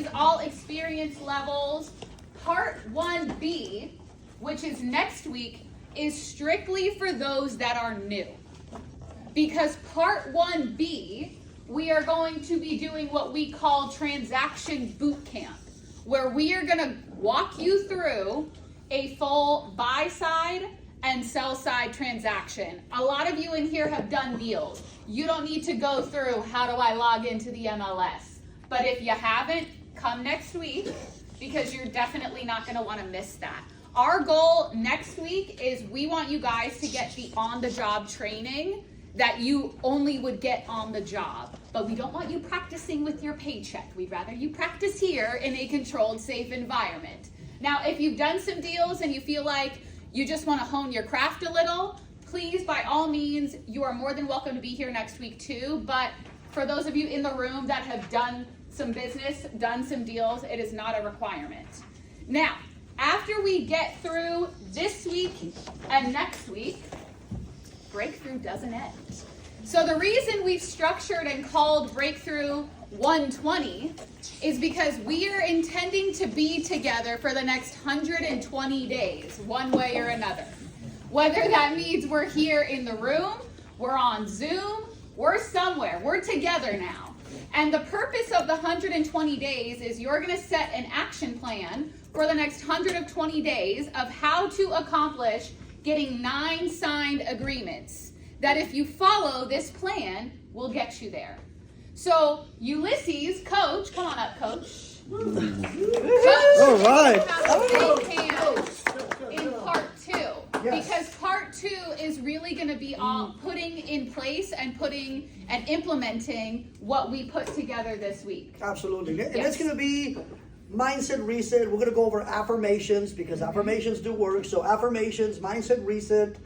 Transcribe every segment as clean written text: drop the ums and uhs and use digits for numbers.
is all experience levels. Part 1B, which is next week, is strictly for those that are new. Because Part 1B, we are going to be doing what we call transaction boot camp, where we are going to walk you through a full buy side and sell side transaction. A lot of you in here have done deals. You don't need to go through how do I log into the MLS. But if you haven't, come next week because you're definitely not going to want to miss that. Our goal next week is we want you guys to get the on-the-job training that you only would get on the job. But we don't want you practicing with your paycheck. We'd rather you practice here in a controlled, safe environment. Now, if you've done some deals and you feel like you just want to hone your craft a little, please, by all means, you are more than welcome to be here next week too. But for those of you in the room that have done some business, done some deals, it is not a requirement. Now, after we get through this week and next week, Breakthrough doesn't end. So the reason we've structured and called Breakthrough 120 is because we are intending to be together for the next 120 days, one way or another. Whether that means we're here in the room, we're on Zoom, we're somewhere, we're together now. And the purpose of the 120 days is you're going to set an action plan for the next 120 days of how to accomplish getting 9 signed agreements that if you follow this plan will get you there. So Ulysses, coach, come on up, coach. Coach, all right. in part 2, yes. Because part 2 is really going to be all putting in place and putting and implementing what we put together this week. Absolutely. And Yes. it's going to be mindset reset. We're going to go over affirmations because affirmations do work. So affirmations, mindset reset,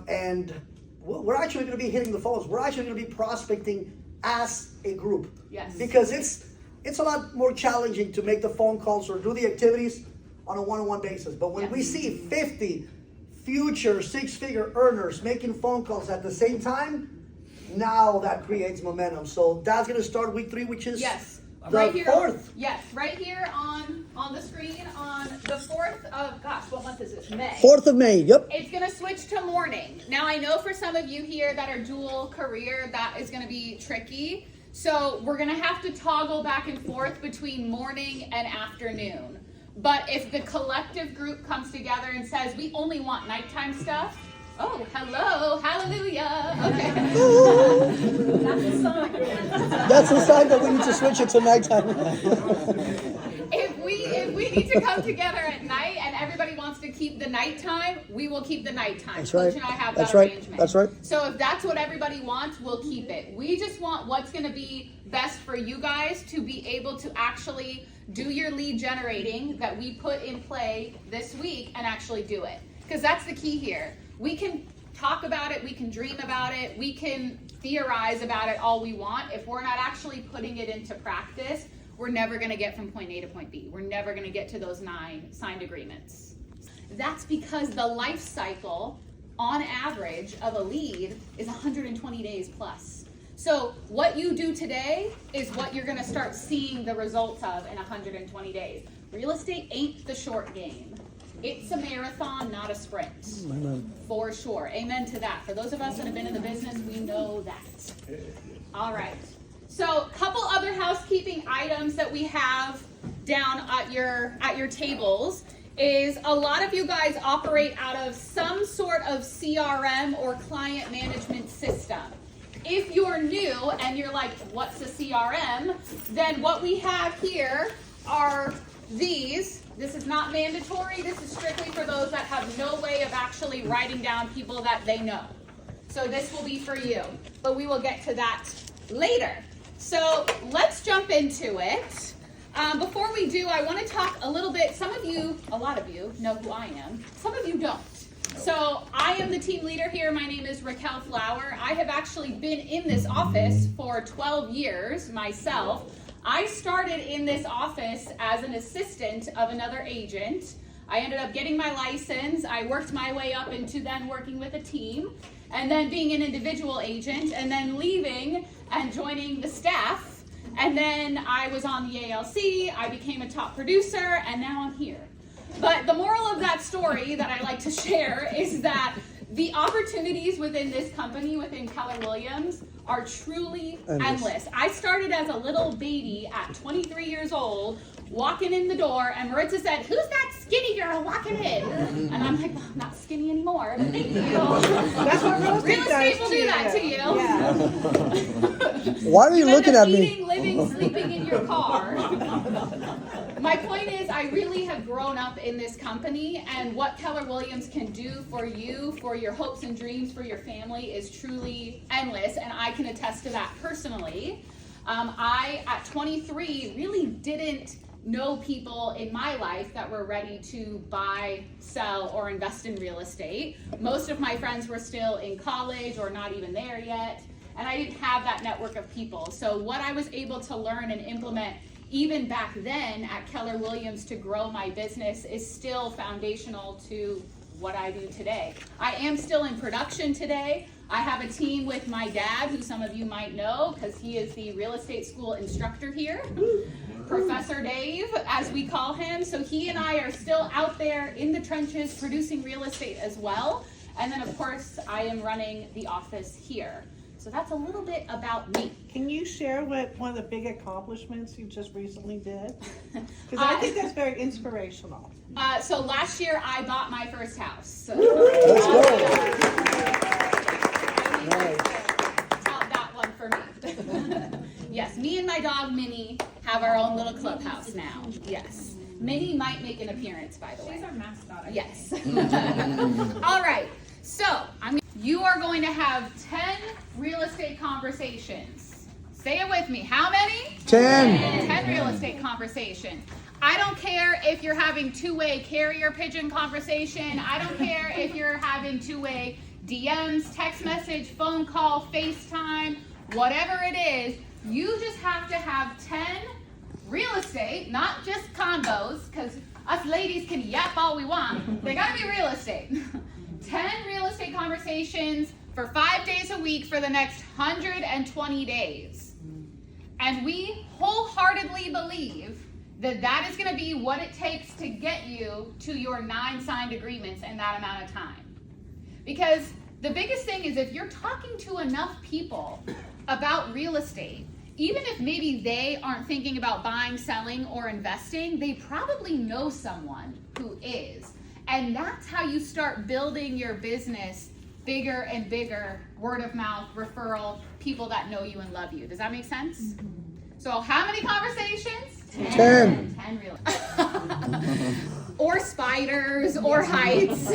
and we're actually going to be hitting the phones. We're actually going to be prospecting as a group. Yes. Because it's a lot more challenging to make the phone calls or do the activities on a one-on-one basis. But when we see 50 future 6-figure earners making phone calls at the same time, now that creates momentum. So that's going to start week 3, which is Yes. the Right here, 4th. yes, right here on the screen on the 4th of, gosh, what month is this? May. 4th of May, yep. It's going to switch to morning. Now, I know for some of you here that are dual career, that is going to be tricky. So we're going to have to toggle back and forth between morning and afternoon. But if the collective group comes together and says, we only want nighttime stuff, oh, hello, hallelujah. Okay. That's a sign. That's a sign that we need to switch it to nighttime. If we need to come together at night and everybody wants to keep the nighttime, we will keep the nighttime. That's right. Coach and I have That's that right. arrangement. That's right. So if that's what everybody wants, we'll keep it. We just want what's going to be best for you guys to be able to actually do your lead generating that we put in play this week and actually do it. Because that's the key here. We can talk about it, we can dream about it, we can theorize about it all we want. If we're not actually putting it into practice, we're never going to get from point A to point B. We're never going to get to those 9 signed agreements. That's because the life cycle, on average, of a lead is 120 days plus. So what you do today is what you're going to start seeing the results of in 120 days. Real estate ain't the short game. It's a marathon, not a sprint. Amen. For sure. Amen to that. For those of us that have been in the business, we know that. All right. So a couple other housekeeping items that we have down at your tables is a lot of you guys operate out of some sort of CRM or client management system. If you're new and you're like, what's a CRM? Then what we have here are these. This is not mandatory. This is strictly for those that have no way of actually writing down people that they know. So this will be for you, but we will get to that later. So let's jump into it. Before we do, I want to talk a little bit. Some of you, a lot of you, know who I am. Some of you don't. So I am the team leader here. My name is Raquel Flower. I have actually been in this office for 12 years myself. I started in this office as an assistant of another agent. I ended up getting my license. I worked my way up into then working with a team, and then being an individual agent, and then leaving and joining the staff. And then I was on the ALC, I became a top producer, and now I'm here. But the moral of that story that I like to share is that the opportunities within this company, within Keller Williams, are truly endless. I started as a little baby at 23 years old, walking in the door, and Maritza said, "Who's that skinny girl walking in?" And I'm like, "Well, I'm not skinny anymore, but thank you." That's what real estate Will do that to you. Yeah. Why are you looking at me? Eating, living, sleeping in your car. My point is, I really have grown up in this company, and what Keller Williams can do for you, for your hopes and dreams, for your family is truly endless, and I can attest to that personally. I, at 23, really didn't know people in my life that were ready to buy, sell, or invest in real estate. Most of my friends were still in college or not even there yet, and I didn't have that network of people. So what I was able to learn and implement even back then at Keller Williams to grow my business is still foundational to what I do today. I am still in production today. I have a team with my dad, who some of you might know, because he is the real estate school instructor here. Professor Dave, as we call him. So he and I are still out there in the trenches producing real estate as well. And then, of course, I am running the office here. So that's a little bit about me. Can you share what one of the big accomplishments you just recently did? Because I think that's very inspirational. So last year I bought my first house. So, Let's go. Tout that one for me. Yes, me and my dog Minnie have our own little clubhouse now. Yes. Minnie might make an appearance, by the way. She's our mascot. Yes. All right. So you are going to have 10 real estate conversations. Say it with me. How many? 10. 10 real estate conversations. I don't care if you're having two-way carrier pigeon conversation. I don't care if you're having two-way DMs, text message, phone call, FaceTime, whatever it is. You just have to have 10 real estate, not just combos, because us ladies can yap all we want. They gotta be real estate. 10 real estate conversations for 5 days a week for the next 120 days. And we wholeheartedly believe that that is going to be what it takes to get you to your 9 signed agreements in that amount of time. Because the biggest thing is, if you're talking to enough people about real estate, even if maybe they aren't thinking about buying, selling, or investing, they probably know someone who is. And that's how you start building your business bigger and bigger, word of mouth, referral, people that know you and love you. Does that make sense? Mm-hmm. So how many conversations? 10. 10 real. Or spiders or heights.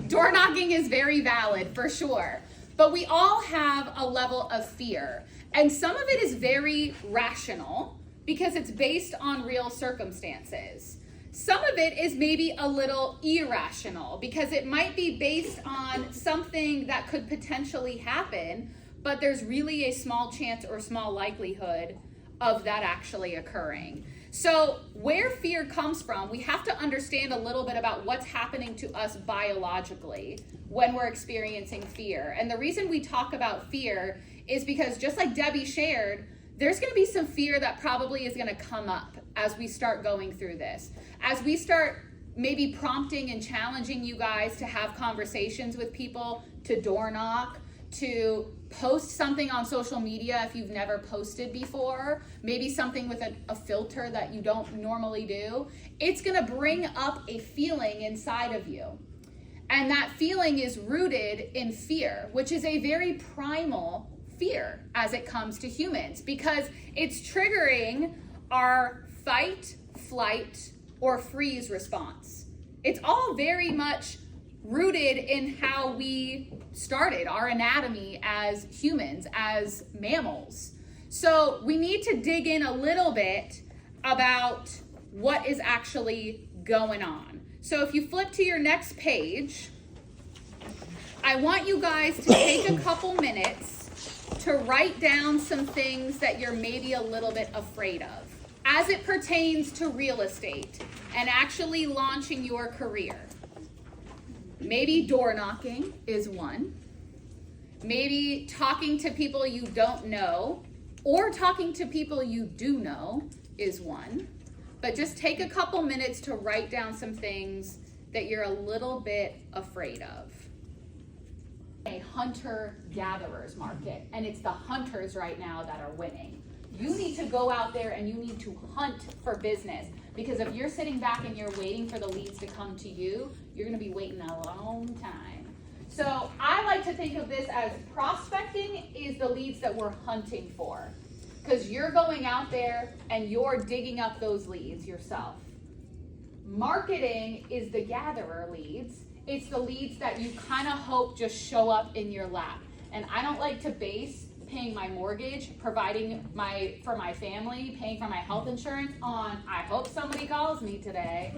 Door knocking is very valid for sure. But we all have a level of fear. And some of it is very rational because it's based on real circumstances. Some of it is maybe a little irrational because it might be based on something that could potentially happen, but there's really a small chance or small likelihood of that actually occurring. So where fear comes from, we have to understand a little bit about what's happening to us biologically when we're experiencing fear. And the reason we talk about fear is because, just like Debbie shared, there's going to be some fear that probably is going to come up as we start going through this. As we start maybe prompting and challenging you guys to have conversations with people, to door knock, to post something on social media if you've never posted before, maybe something with a filter that you don't normally do, it's going to bring up a feeling inside of you. And that feeling is rooted in fear, which is a very primal fear as it comes to humans, because it's triggering our fight, flight, or freeze response. It's all very much rooted in how we started, our anatomy as humans, as mammals. So we need to dig in a little bit about what is actually going on. So if you flip to your next page, I want you guys to take a couple minutes to write down some things that you're maybe a little bit afraid of as it pertains to real estate and actually launching your career. Maybe door knocking is one. Maybe talking to people you don't know or talking to people you do know is one. But just take a couple minutes to write down some things that you're a little bit afraid of. A hunter-gatherers market, and it's the hunters right now that are winning. You need to go out there and you need to hunt for business, because if you're sitting back and you're waiting for the leads to come to you, you're gonna be waiting a long time. So I like to think of this as prospecting is the leads that we're hunting for, because you're going out there and you're digging up those leads yourself. Marketing is the gatherer leads. It's the leads that you kind of hope just show up in your lap. And I don't like to base paying my mortgage, providing for my family, paying for my health insurance on, I hope somebody calls me today.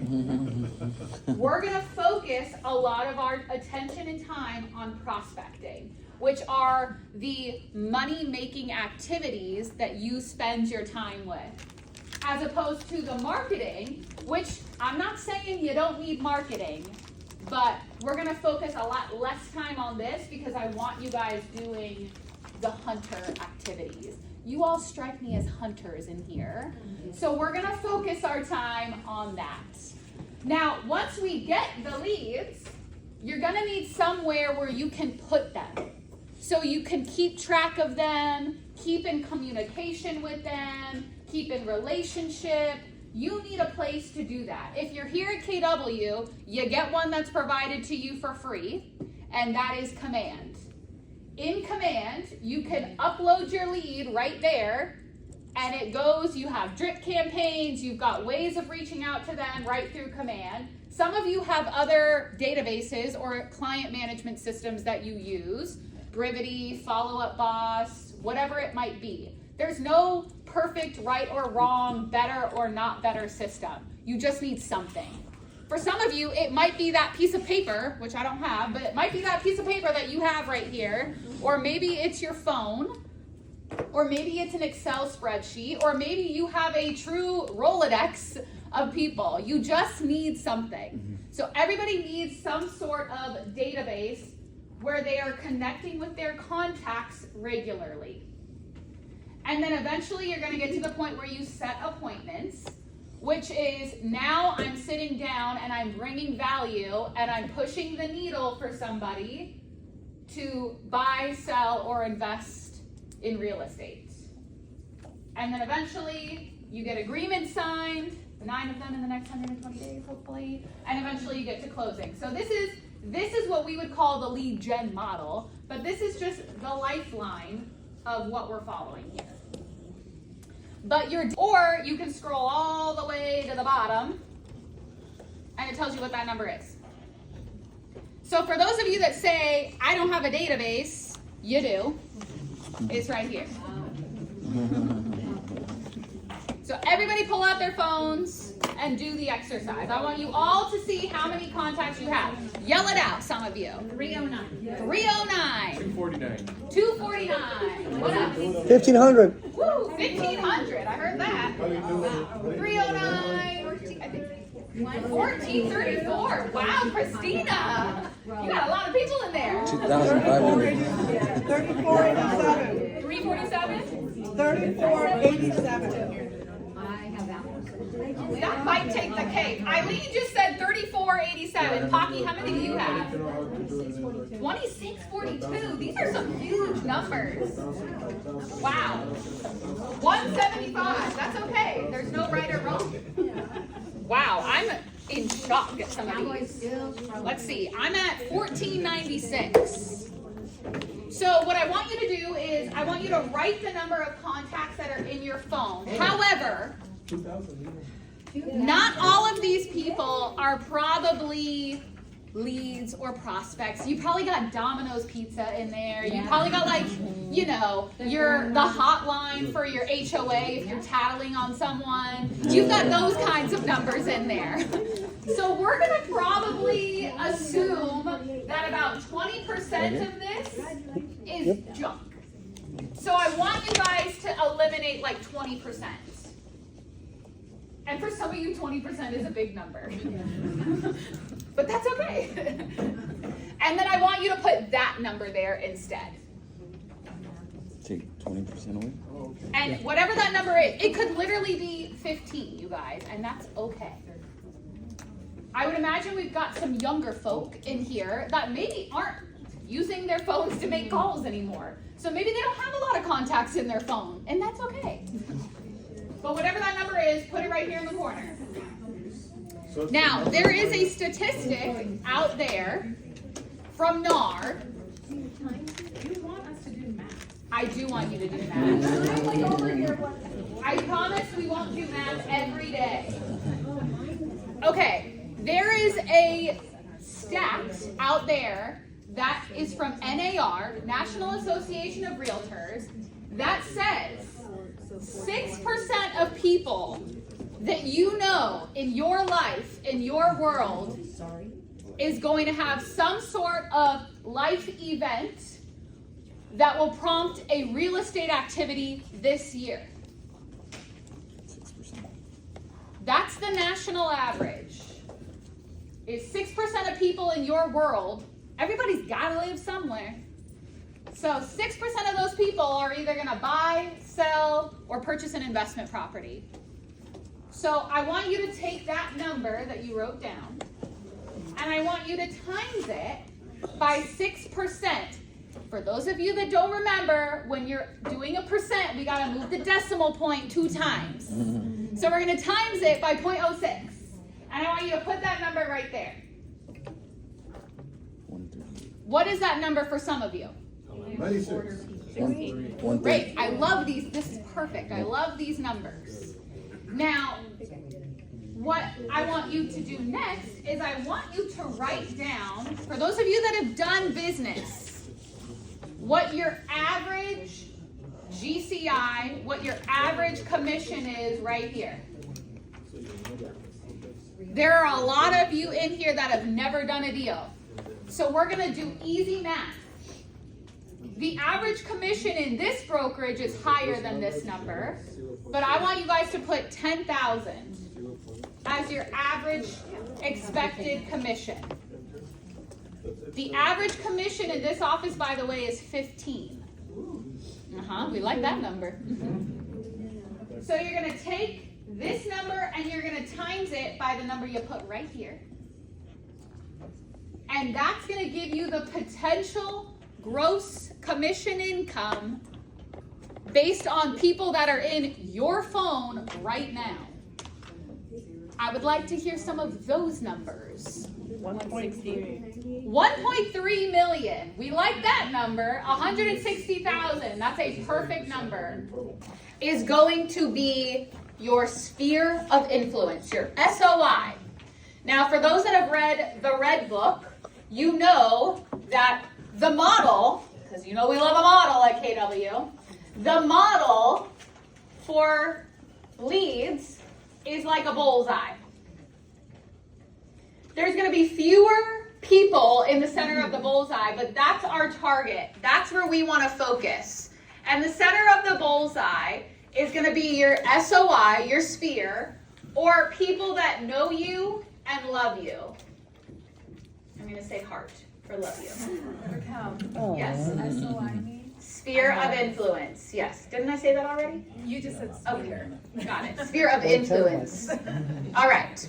We're gonna focus a lot of our attention and time on prospecting, which are the money-making activities that you spend your time with, as opposed to the marketing, which I'm not saying you don't need marketing, but we're gonna focus a lot less time on this because I want you guys doing the hunter activities. You all strike me as hunters in here. So we're gonna focus our time on that. Now, once we get the leads, you're gonna need somewhere where you can put them. So you can keep track of them, keep in communication with them, keep in relationship. You need a place to do that. If you're here at KW, you get one that's provided to you for free, and that is Command. In Command, you can upload your lead right there, and it goes, you have drip campaigns, you've got ways of reaching out to them right through Command. Some of you have other databases or client management systems that you use, Brivity, Follow Up Boss, whatever it might be. There's no perfect right or wrong, better or not better system. You just need something. For some of you, it might be that piece of paper, which I don't have, but it might be that piece of paper that you have right here, or maybe it's your phone, or maybe it's an Excel spreadsheet, or maybe you have a true Rolodex of people. You just need something. So everybody needs some sort of database where they are connecting with their contacts regularly. And then eventually you're gonna get to the point where you set appointments, which is now I'm sitting down and I'm bringing value and I'm pushing the needle for somebody to buy, sell, or invest in real estate. And then eventually you get agreements signed, 9 of them in the next 120 days, hopefully, and eventually you get to closing. So this is what we would call the lead gen model, but this is just the lifeline of what we're following here. Or you can scroll all the way to the bottom and it tells you what that number is. So for those of you that say, I don't have a database, you do. It's right here. So everybody pull out their phones and do the exercise. I want you all to see how many contacts you have. Yell it out, some of you. 309. 309. 249. 249. What else? 1,500. Woo, 1,500. I heard that. 309. I think 1434. Wow, Christina. You got a lot of people in there. 2,500. 3487. 347? 3487. That might take the cake. Eileen just said 3487. Pocky, how many do you have? 2642. These are some huge numbers. Wow. 175. That's okay. There's no right or wrong. Wow, I'm in shock at some of these. Let's see. I'm at 1496. So what I want you to do is I want you to write the number of contacts that are in your phone. However, not all of these people are probably leads or prospects. You probably got Domino's Pizza in there. You probably got the hotline for your HOA if you're tattling on someone. You've got those kinds of numbers in there. So we're gonna probably assume that about 20% of this is junk. So I want you guys to eliminate like 20%. And for some of you, 20% is a big number. But that's okay. And then I want you to put that number there instead. Take 20% away. And whatever that number is, it could literally be 15, you guys, and that's okay. I would imagine we've got some younger folk in here that maybe aren't using their phones to make calls anymore. So maybe they don't have a lot of contacts in their phone, and that's okay. But whatever that number is, put it right here in the corner. Now, there is a statistic out there from NAR. You want us to do math? I do want you to do math. I promise we won't do math every day. Okay, there is a stat out there that is from NAR, National Association of Realtors, that says 6% of people that you know in your life, in your world, is going to have some sort of life event that will prompt a real estate activity this year. 6%. That's the national average. Is 6% of people in your world, everybody's got to live somewhere. So 6% of those people are either going to buy, sell, or purchase an investment property. So I want you to take that number that you wrote down, and I want you to times it by 6%. For those of you that don't remember, when you're doing a percent, we got to move the decimal point 2 times. So we're going to times it by 0.06. And I want you to put that number right there. 130. What is that number for some of you? 96. 130. Great. I love these. This is perfect. I love these numbers. Now, what I want you to do next is I want you to write down, for those of you that have done business, what your average GCI, what your average commission is right here. There are a lot of you in here that have never done a deal. So we're going to do easy math. The average commission in this brokerage is higher than this number, but I want you guys to put 10,000 as your average expected commission. The average commission in this office, by the way, is 15. We like that number. So you're going to take this number and you're going to times it by the number you put right here. And that's going to give you the potential gross commission income based on people that are in your phone right now. I would like to hear some of those numbers. 1.3. 1.3 million. We like that number. 160,000. That's a perfect number. Is going to be your sphere of influence, your SOI. Now, for those that have read the Red Book, you know that the model, because you know we love a model at KW, the model for leads is like a bullseye. There's going to be fewer people in the center of the bullseye, but that's our target. That's where we want to focus. And the center of the bullseye is going to be your SOI, your sphere, or people that know you and love you. I'm going to say heart for love you. Yes. Sphere of influence. Yes. Didn't I say that already? You just said sphere. Okay. Got it. Sphere of influence. All right.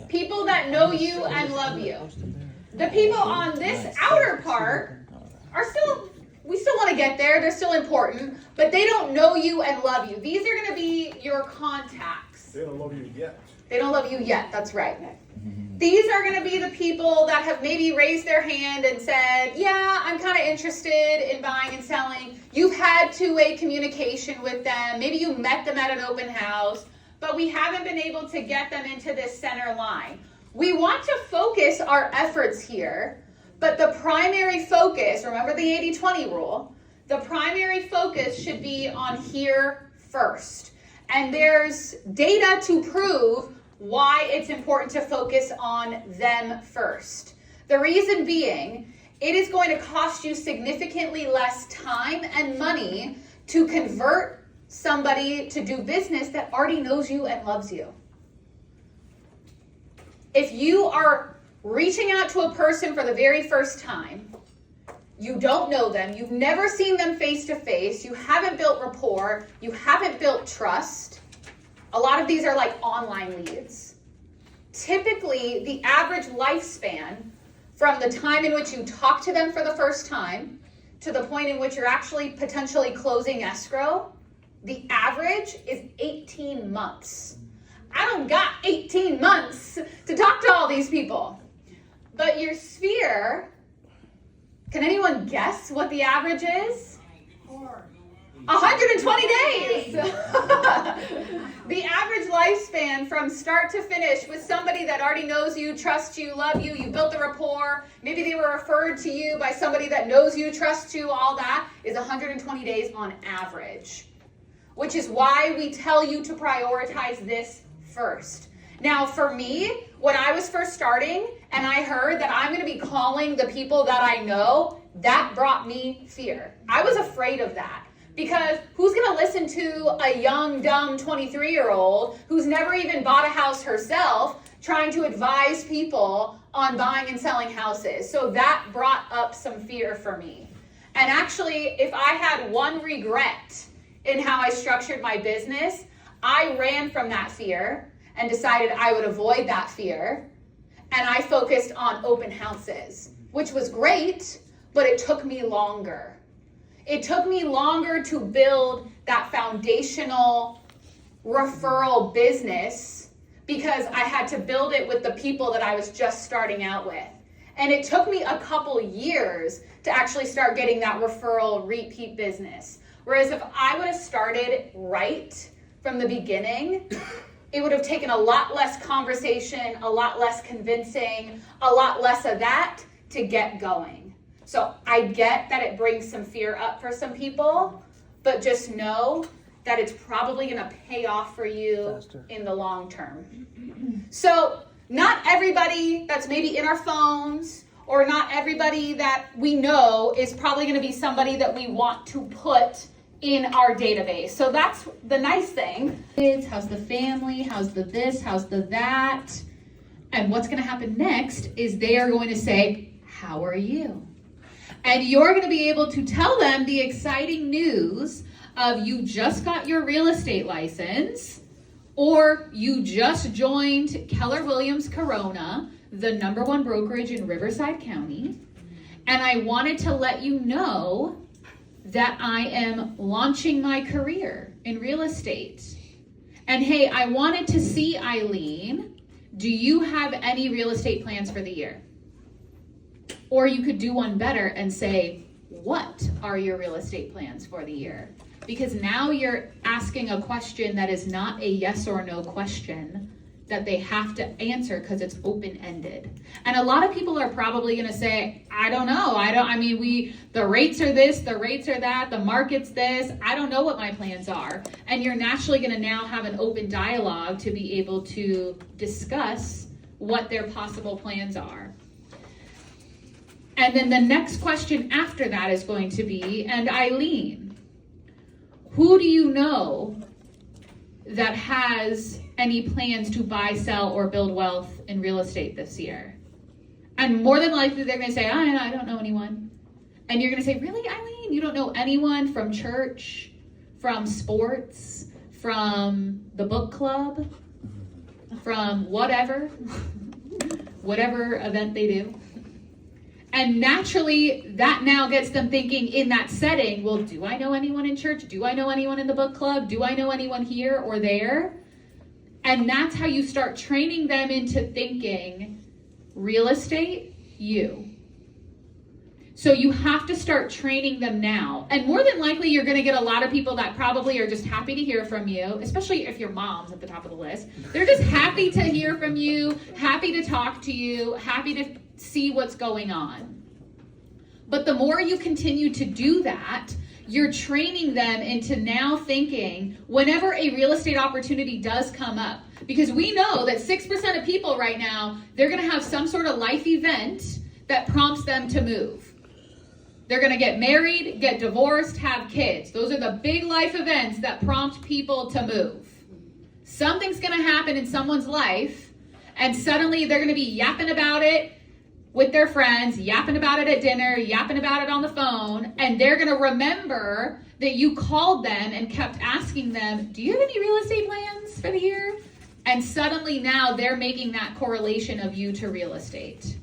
People that know you and love you. The people on this outer part are still, we still want to get there. They're still important, but they don't know you and love you. These are going to be your contacts. They don't love you yet. They don't love you yet. That's right. These are going to be the people that have maybe raised their hand and said, yeah, I'm kind of interested in buying and selling. You've had two-way communication with them. Maybe you met them at an open house, but we haven't been able to get them into this center line. We want to focus our efforts here, but the primary focus, remember the 80-20 rule, the primary focus should be on here first. And there's data to prove why it's important to focus on them first. The reason being, it is going to cost you significantly less time and money to convert somebody to do business that already knows you and loves you. If you are reaching out to a person for the very first time, you don't know them, you've never seen them face to face, you haven't built rapport, you haven't built trust. A lot of these are like online leads. Typically, the average lifespan from the time in which you talk to them for the first time to the point in which you're actually potentially closing escrow, the average is 18 months. I don't got 18 months to talk to all these people. But your sphere, can anyone guess what the average is? 120 days. The average lifespan from start to finish with somebody that already knows you, trusts you, love you, you built the rapport, maybe they were referred to you by somebody that knows you, trusts you, all that is 120 days on average. Which is why we tell you to prioritize this first. Now for me, when I was first starting and I heard that I'm going to be calling the people that I know, that brought me fear. I was afraid of that. Because who's going to listen to a young, dumb 23-year-old who's never even bought a house herself trying to advise people on buying and selling houses? So that brought up some fear for me. And actually, if I had one regret in how I structured my business, I ran from that fear and decided I would avoid that fear. And I focused on open houses, which was great, but it took me longer. It took me longer to build that foundational referral business because I had to build it with the people that I was just starting out with. And it took me a couple years to actually start getting that referral repeat business. Whereas if I would have started right from the beginning, it would have taken a lot less conversation, a lot less convincing, a lot less of that to get going. So I get that it brings some fear up for some people, but just know that it's probably going to pay off for you in the long term. So not everybody that's maybe in our phones or not everybody that we know is probably going to be somebody that we want to put in our database. So that's the nice thing. Kids, how's the family? How's the this? How's the that? And what's going to happen next is they are going to say, how are you? And you're going to be able to tell them the exciting news of you just got your real estate license or you just joined Keller Williams Corona, the #1 brokerage in Riverside County. And I wanted to let you know that I am launching my career in real estate. And hey, I wanted to see, Eileen, do you have any real estate plans for the year? Or you could do one better and say, what are your real estate plans for the year? Because now you're asking a question that is not a yes or no question that they have to answer because it's open-ended. And a lot of people are probably going to say, I don't know. The rates are this, the rates are that, the market's this. I don't know what my plans are. And you're naturally going to now have an open dialogue to be able to discuss what their possible plans are. And then the next question after that is going to be, and Eileen, who do you know that has any plans to buy, sell, or build wealth in real estate this year? And more than likely, they're going to say, I don't know anyone. And you're going to say, really, Eileen? You don't know anyone from church, from sports, from the book club, from whatever event they do? And naturally, that now gets them thinking in that setting, well, do I know anyone in church? Do I know anyone in the book club? Do I know anyone here or there? And that's how you start training them into thinking real estate, you. So you have to start training them now. And more than likely, you're going to get a lot of people that probably are just happy to hear from you, especially if your mom's at the top of the list. They're just happy to hear from you, happy to talk to you, happy to see what's going on. But the more you continue to do that, you're training them into now thinking whenever a real estate opportunity does come up, because we know that 6% of people right now, they're going to have some sort of life event that prompts them to move. They're going to get married, get divorced, have kids. Those are the big life events that prompt people to move. Something's going to happen in someone's life, and suddenly they're going to be yapping about it with their friends, yapping about it at dinner, yapping about it on the phone, and they're gonna remember that you called them and kept asking them, do you have any real estate plans for the year? And suddenly now they're making that correlation of you to real estate.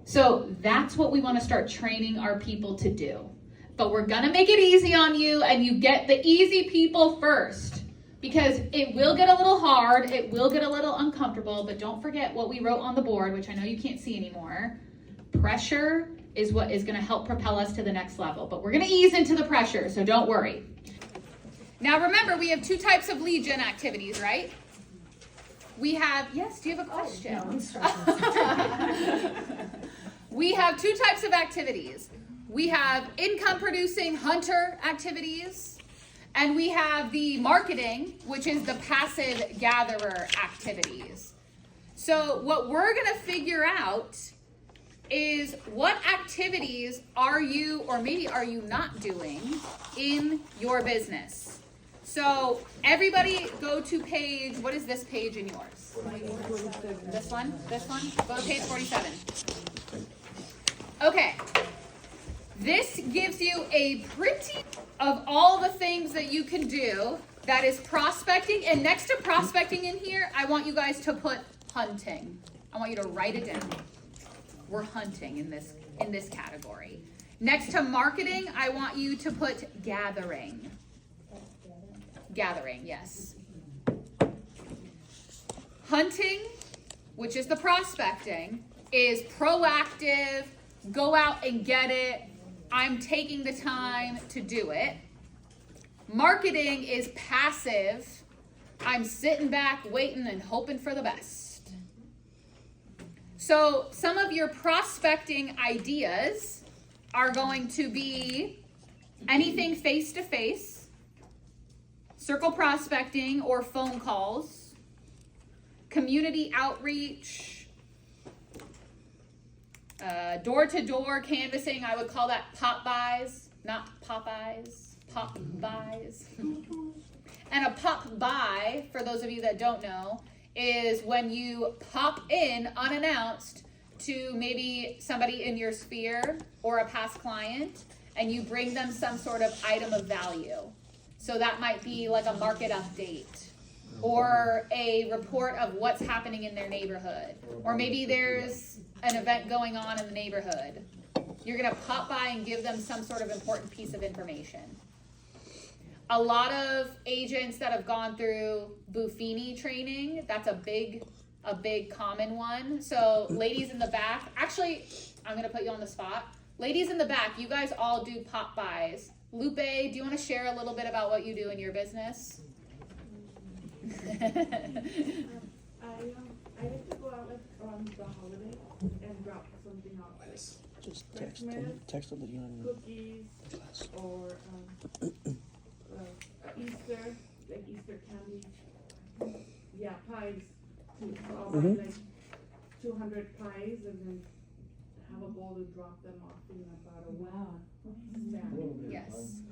So that's what we want to start training our people to do. But we're gonna make it easy on you, and you get the easy people first. Because it will get a little hard, it will get a little uncomfortable, but don't forget what we wrote on the board, which I know you can't see anymore. Pressure is what is gonna help propel us to the next level. But we're gonna ease into the pressure, so don't worry. Now remember, we have two types of lead gen activities, right? We have, yes, do you have a question? No, I'm sorry. We have two types of activities. We have income producing hunter activities, and we have the marketing, which is the passive gatherer activities. So what we're gonna figure out is what activities are you, or maybe are you not doing in your business? So everybody go to page, what is this page in yours? This one? This one? Go to page 47. Okay. This gives you a pretty of all the things that you can do that is prospecting. And next to prospecting in here, I want you guys to put hunting. I want you to write it down. We're hunting in this category. Next to marketing, I want you to put gathering. Gathering, yes. Hunting, which is the prospecting, is proactive, go out and get it. I'm taking the time to do it. Marketing is passive. I'm sitting back, waiting and hoping for the best. So some of your prospecting ideas are going to be anything face-to-face, circle prospecting or phone calls, community outreach, door-to-door canvassing. I would call that pop buys, not Popeyes, pop buys. And a pop buy, for those of you that don't know, is when you pop in unannounced to maybe somebody in your sphere or a past client, and you bring them some sort of item of value. So that might be like a market update, or a report of what's happening in their neighborhood, or maybe there's an event going on in the neighborhood. You're gonna pop by and give them some sort of important piece of information. A lot of agents that have gone through Buffini training, that's a big common one. So ladies in the back, actually, I'm gonna put you on the spot. Ladies in the back, you guys all do pop buys. Lupe, do you wanna share a little bit about what you do in your business? I like to go out like around the holiday and drop something off, like Just Christmas, text them that you don't cookies, or Easter, like Easter candy. Yeah, pies too. So I'll buy like 200 pies and then have a goal to drop them off in about a week. Yes.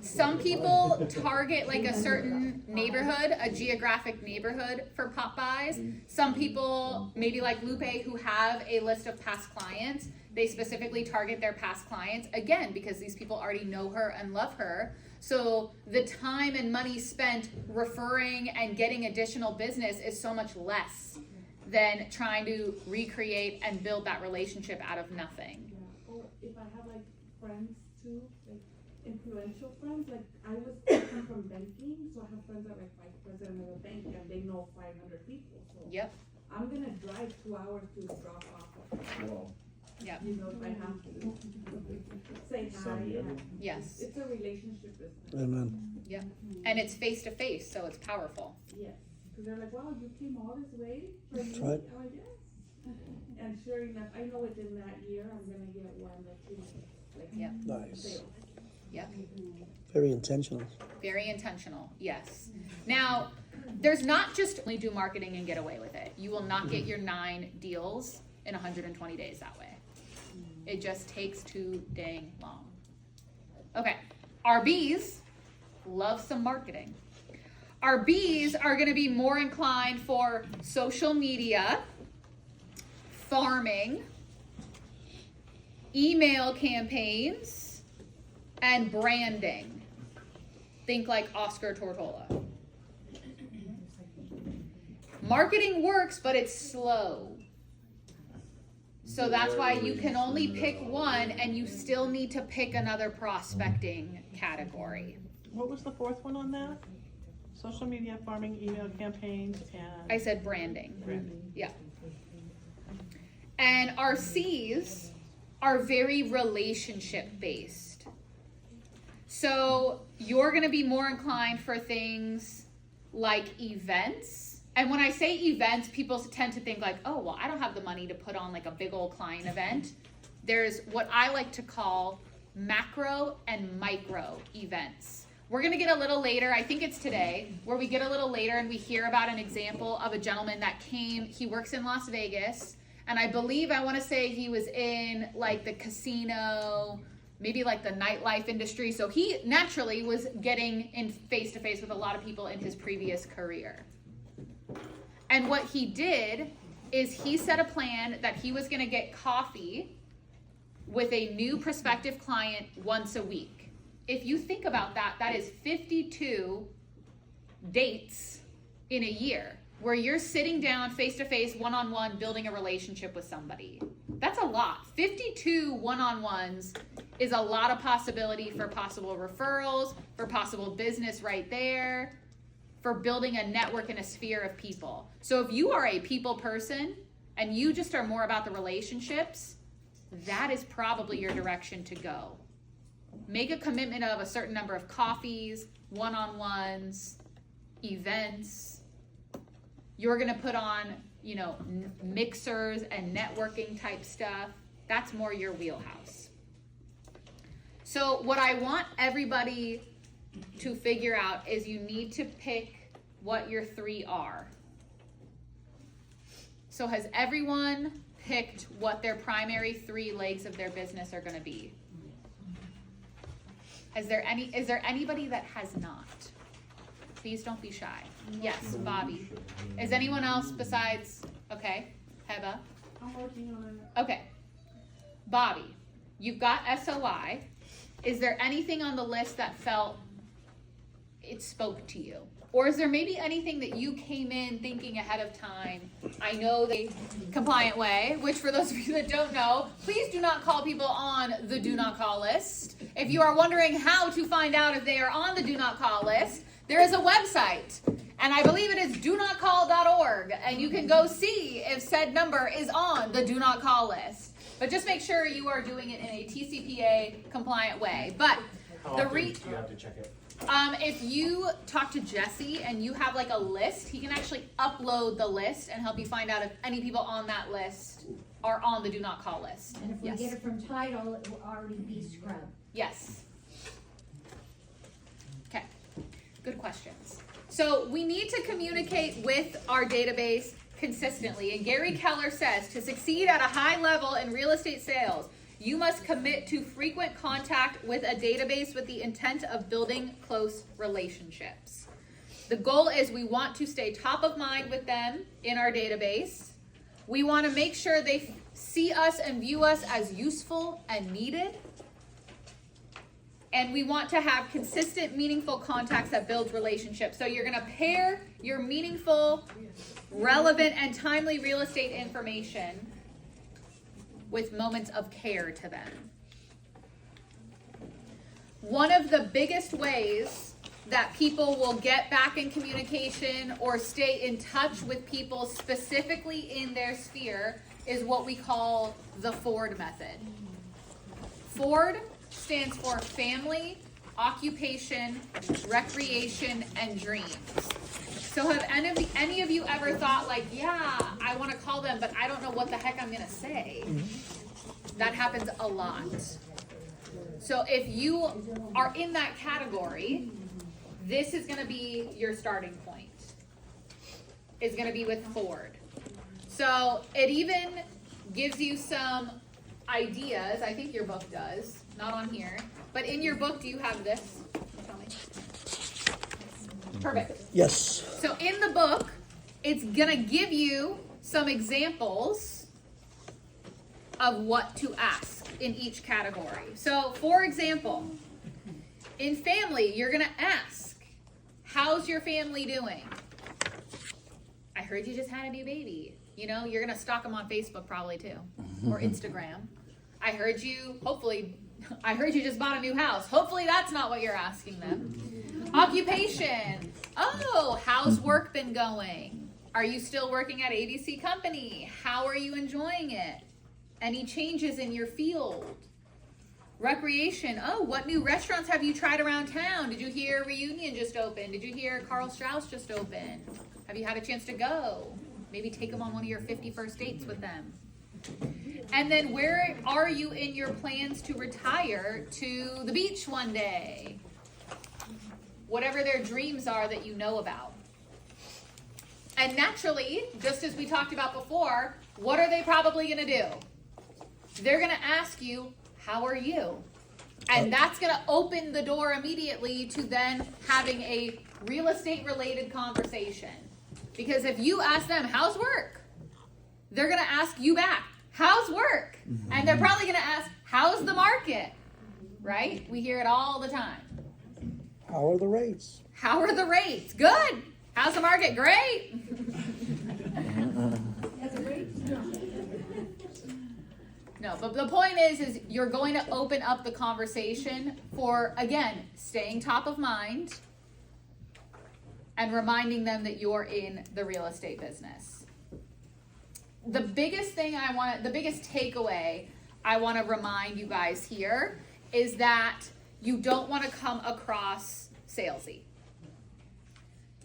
Some people target like a certain neighborhood, a geographic neighborhood for pop buys. Some people, maybe like Lupe, who have a list of past clients, they specifically target their past clients, again, because these people already know her and love her. So the time and money spent referring and getting additional business is so much less than trying to recreate and build that relationship out of nothing. Yeah. Or if I have like friends too, like influential friends, like I was come from banking, so I have friends that are like vice president of a bank and they know 500 people. So Yep. I'm gonna drive 2 hours to drop off. Well, Yep. You know, if I have to say hi. And Yes. it's a relationship business. Amen. Yep. And it's face to face, so it's powerful. Yes. Because they're like, wow, you came all this way for me? right. Oh, yes. And sure enough, I know within that year I'm gonna get one or two like Yep. Nice. sales. Yep. Very intentional. Very intentional. Yes. Now, there's not just only do marketing and get away with it. You will not get your 9 deals in 120 days that way. It just takes too dang long. Okay. RBs love some marketing. Our Bs are going to be more inclined for social media, farming, email campaigns, and branding. Think like Oscar Tortola. Marketing works, but it's slow. So that's why you can only pick one, and you still need to pick another prospecting category. What was the fourth one on that? Social media, farming, email campaigns, and I said branding. branding. Yeah. And our C's are very relationship based. So you're going to be more inclined for things like events. And when I say events, people tend to think like, oh, well, I don't have the money to put on like a big old client event. There's what I like to call macro and micro events. We're going to get a little later, I think it's today, where we get a little later and we hear about an example of a gentleman that came, he works in Las Vegas, and I believe, I want to say he was in like the casino, maybe like the nightlife industry, so he naturally was getting in face to face with a lot of people in his previous career. And what he did is he set a plan that he was going to get coffee with a new prospective client once a week. If you think about that, that is 52 dates in a year where you're sitting down face to face, one-on-one, building a relationship with somebody. That's a lot. 52 one-on-ones is a lot of possibility for possible referrals, for possible business right there, for building a network and a sphere of people. So if you are a people person and you just are more about the relationships, that is probably your direction to go. Make a commitment of a certain number of coffees, one-on-ones, events. You're going to put on, mixers and networking type stuff. That's more your wheelhouse. So what I want everybody to figure out is you need to pick what your 3 are. So has everyone picked what their primary 3 legs of their business are going to be? Is there anybody that has not? Please don't be shy. Yes, Bobby. Is anyone else besides, okay, Heba? I'm working on it. Okay. Bobby, you've got SOI. Is there anything on the list that felt it spoke to you? Or is there maybe anything that you came in thinking ahead of time? I know the compliant way, which for those of you that don't know, please do not call people on the do not call list. If you are wondering how to find out if they are on the do not call list, there is a website, and I believe it is donotcall.org, and you can go see if said number is on the do not call list. But just make sure you are doing it in a TCPA compliant way. But How the often do you have to check it? if you talk to Jesse and you have like a list, he can actually upload the list and help you find out if any people on that list are on the do not call list. And if we Yes. get it from title, it will already be scrubbed. Yes. Okay, good questions. So we need to communicate with our database consistently. And Gary Keller says to succeed at a high level in real estate sales, you must commit to frequent contact with a database with the intent of building close relationships. The goal is we want to stay top of mind with them in our database. We want to make sure they see us and view us as useful and needed. And we want to have consistent, meaningful contacts that build relationships. So you're going to pair your meaningful, relevant, and timely real estate information with moments of care to them. One of the biggest ways that people will get back in communication or stay in touch with people specifically in their sphere is what we call the Ford method. Ford stands for family, occupation, recreation, and dreams. So have any of you ever thought like, yeah, I want to call them, but I don't know what the heck I'm going to say? That happens a lot. So if you are in that category, this is going to be your starting point. Is going to be with Ford. So it even gives you some ideas. I think your book does, not on here. But in your book, do you have this? Tell me. Perfect. Yes. So in the book, it's gonna give you some examples of what to ask in each category. So for example, in family, you're gonna ask, how's your family doing? I heard you just had a new baby. You know, you're gonna stalk them on Facebook probably too, or Instagram. I heard you just bought a new house. Hopefully that's not what you're asking them. Occupation. Oh, how's work been going? Are you still working at ABC Company? How are you enjoying it? Any changes in your field? Recreation. Oh, what new restaurants have you tried around town? Did you hear Reunion just opened? Did you hear Carl Strauss just opened? Have you had a chance to go? Maybe take them on one of your 50 first dates with them. And then where are you in your plans to retire to the beach one day? Whatever their dreams are that you know about. And naturally, just as we talked about before, what are they probably gonna do? They're gonna ask you, how are you? And that's gonna open the door immediately to then having a real estate related conversation. Because if you ask them, how's work? They're gonna ask you back, how's work? And they're probably gonna ask, how's the market? Right? We hear it all the time. How are the rates? How are the rates? Good. How's the market? Great. No, but the point is you're going to open up the conversation for, again, staying top of mind and reminding them that you're in the real estate business. The biggest takeaway I want to remind you guys here is that you don't want to come across salesy.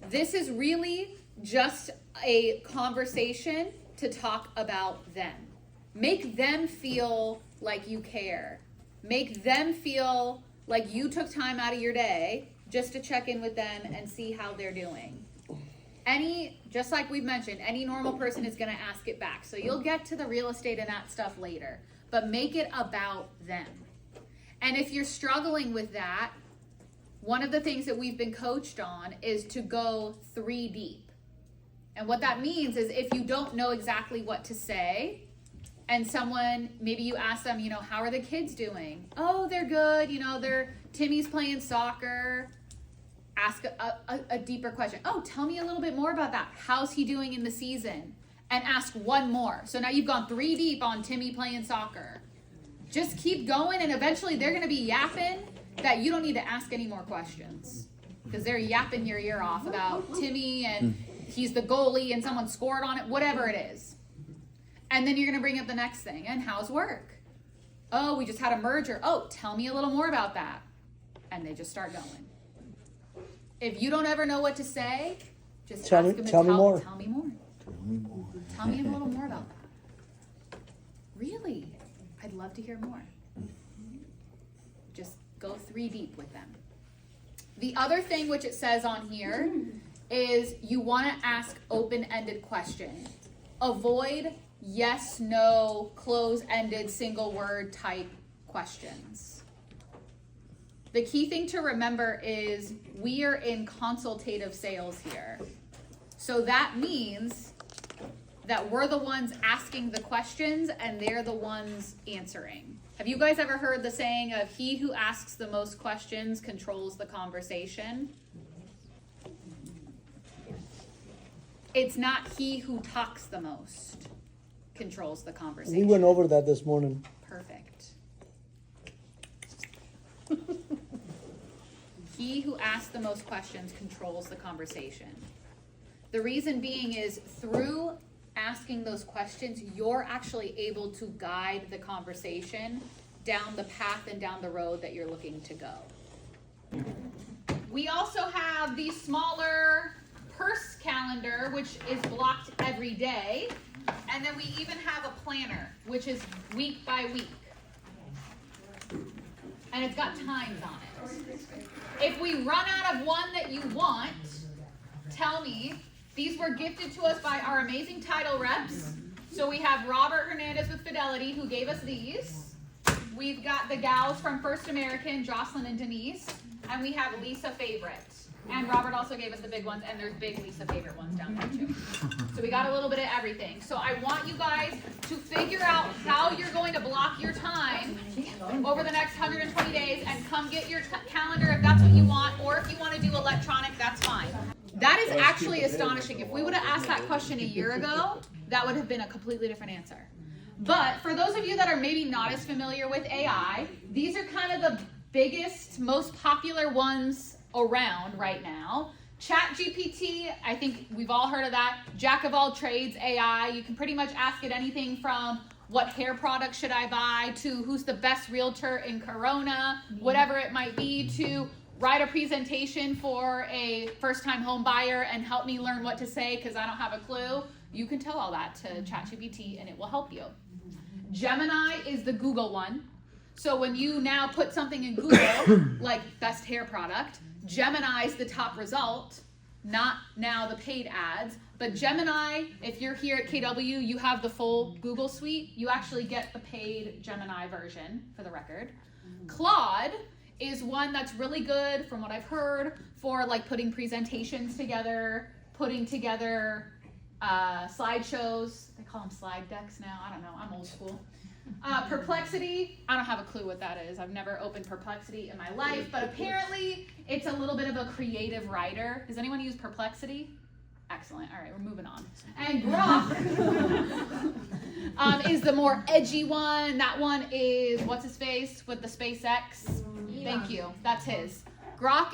This is really just a conversation to talk about them. Make them feel like you care. Make them feel like you took time out of your day just to check in with them and see how they're doing. Just like we've mentioned, any normal person is going to ask it back. So you'll get to the real estate and that stuff later, but make it about them. And if you're struggling with that, one of the things that we've been coached on is to go 3 deep. And what that means is if you don't know exactly what to say, and maybe you ask them, how are the kids doing? Oh, they're good. Timmy's playing soccer. Ask a deeper question. Oh, tell me a little bit more about that. How's he doing in the season? And ask one more. So now you've gone 3 deep on Timmy playing soccer. Just keep going, and eventually they're going to be yapping that you don't need to ask any more questions. Because they're yapping your ear off about Timmy and he's the goalie and someone scored on it, whatever it is. And then you're going to bring up the next thing. And how's work? Oh, we just had a merger. Oh, tell me a little more about that. And they just start going. If you don't ever know what to say, just ask them to tell me more. Tell me more. Tell me a little more about that. Really? I'd love to hear more. Just go 3 deep with them. The other thing which it says on here is you want to ask open-ended questions. Avoid yes, no, close-ended, single-word type questions. The key thing to remember is we are in consultative sales here. So that means that we're the ones asking the questions and they're the ones answering. Have you guys ever heard the saying of he who asks the most questions controls the conversation? It's not he who talks the most controls the conversation. We went over that this morning. Perfect. He who asks the most questions controls the conversation. The reason being is through asking those questions, you're actually able to guide the conversation down the path and down the road that you're looking to go. We also have the smaller purse calendar, which is blocked every day. And then we even have a planner, which is week by week. And it's got times on it. If we run out of one that you want, tell me. These were gifted to us by our amazing title reps. So we have Robert Hernandez with Fidelity, who gave us these. We've got the gals from First American, Jocelyn and Denise. And we have Lisa Favorite. And Robert also gave us the big ones, and there's big Lisa favorite ones down there too. So we got a little bit of everything. So I want you guys to figure out how you're going to block your time over the next 120 days and come get your calendar if that's what you want, or if you want to do electronic, that's fine. That is actually astonishing. If we would have asked that question a year ago, that would have been a completely different answer. But for those of you that are maybe not as familiar with AI, these are kind of the biggest, most popular ones around right now. ChatGPT, I think we've all heard of that. Jack of all trades AI. You can pretty much ask it anything from what hair product should I buy to who's the best realtor in Corona, whatever it might be, to write a presentation for a first-time home buyer and help me learn what to say because I don't have a clue. You can tell all that to ChatGPT and it will help you. Gemini is the Google one. So when you now put something in Google, like best hair product, Gemini's the top result, not now the paid ads. But Gemini, if you're here at KW, you have the full Google suite. You actually get the paid Gemini version, for the record. Claude is one that's really good, from what I've heard, for like putting presentations together, putting together slideshows. They call them slide decks now. I don't know. I'm old school. Perplexity, I don't have a clue what that is. I've never opened Perplexity in my life, but apparently it's a little bit of a creative writer. Does anyone use Perplexity? Excellent. All right, we're moving on. And Grok is the more edgy one. That one is, what's his face with the SpaceX? Thank you. That's his. Grok